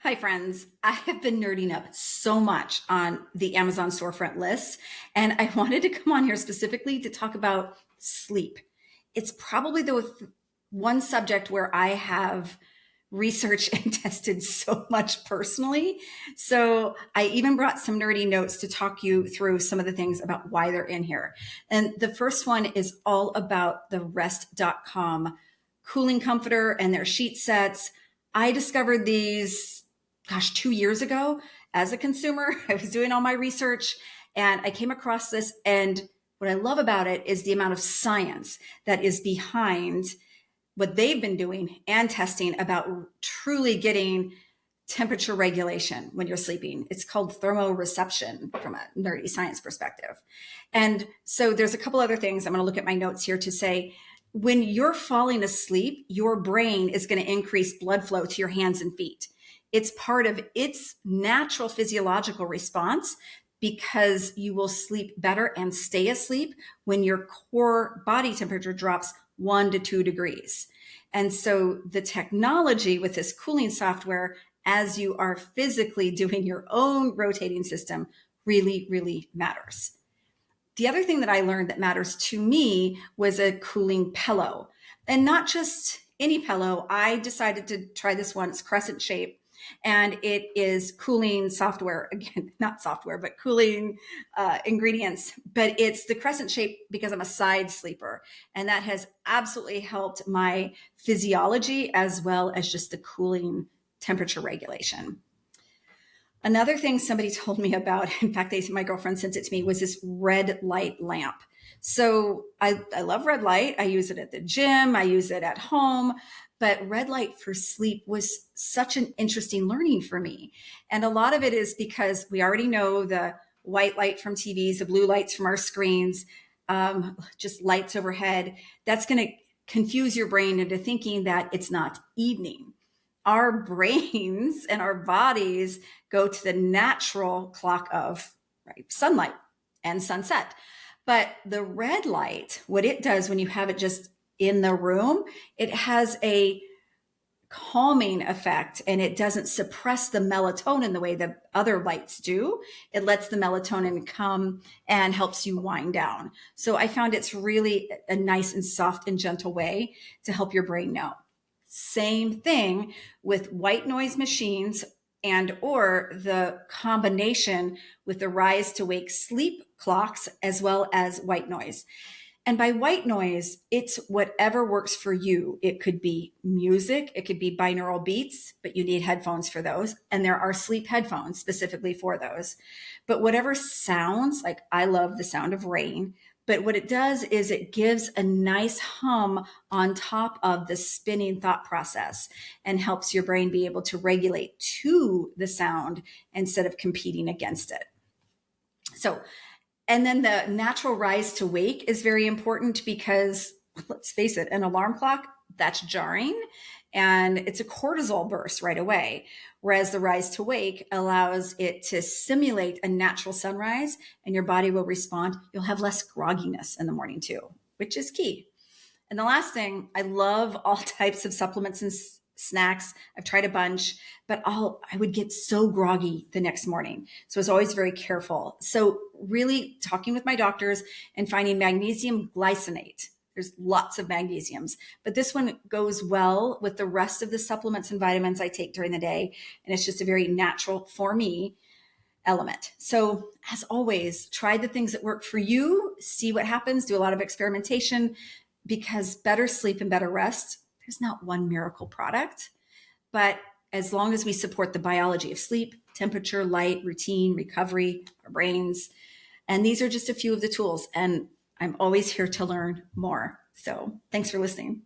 Hi, friends. I have been nerding up so much on the Amazon storefront lists, and I wanted to come on here specifically to talk about sleep. It's probably the one subject where I have researched and tested so much personally. So I even brought some nerdy notes to talk you through some of the things about why they're in here. And the first one is all about the rest.com cooling comforter and their sheet sets. I discovered these, 2 years ago as a consumer. I was doing all my research and I came across this. And what I love about it is the amount of science that is behind what they've been doing and testing about truly getting temperature regulation when you're sleeping. It's called thermoreception from a nerdy science perspective. And so there's a couple other things. I'm going to look at my notes here to say, when you're falling asleep, your brain is going to increase blood flow to your hands and feet. It's part of its natural physiological response because you will sleep better and stay asleep when your core body temperature drops 1 to 2 degrees. And so the technology with this cooling software, as you are physically doing your own rotating system, really, really matters. The other thing that I learned that matters to me was a cooling pillow, and not just any pillow. I decided to try this one. It's crescent shape and it is cooling software, again, not software, but cooling ingredients. But it's the crescent shape because I'm a side sleeper. And that has absolutely helped my physiology as well as just the cooling temperature regulation. Another thing somebody told me about, in fact, my girlfriend sent it to me, was this red light lamp. So I love red light. I use it at the gym. I use it at home. But red light for sleep was such an interesting learning for me. And a lot of it is because we already know the white light from TVs, the blue lights from our screens, just lights overhead. That's going to confuse your brain into thinking that it's not evening. Our brains and our bodies go to the natural clock of sunlight and sunset. But the red light, what it does when you have it just in the room, it has a calming effect and it doesn't suppress the melatonin the way the other lights do. It lets the melatonin come and helps you wind down. So I found it's really a nice and soft and gentle way to help your brain know. Same thing with white noise machines and or the combination with the rise to wake sleep clocks as well as white noise. And by white noise, it's whatever works for you. It could be music, it could be binaural beats, but you need headphones for those. And there are sleep headphones specifically for those. But whatever sounds, like I love the sound of rain, but what it does is it gives a nice hum on top of the spinning thought process and helps your brain be able to regulate to the sound instead of competing against it. So, and then the natural rise to wake is very important because let's face it, an alarm clock, that's jarring and it's a cortisol burst right away. Whereas the rise to wake allows it to simulate a natural sunrise and your body will respond. You'll have less grogginess in the morning too, which is key. And the last thing, I love all types of supplements and snacks. I've tried a bunch, but I would get so groggy the next morning. So I was always very careful. So really talking with my doctors and finding magnesium glycinate. There's lots of magnesiums, but this one goes well with the rest of the supplements and vitamins I take during the day. And it's just a very natural for me element. So as always, try the things that work for you, see what happens, do a lot of experimentation, because better sleep and better rest, there's not one miracle product, but as long as we support the biology of sleep, temperature, light, routine, recovery, our brains, and these are just a few of the tools. And I'm always here to learn more. So thanks for listening.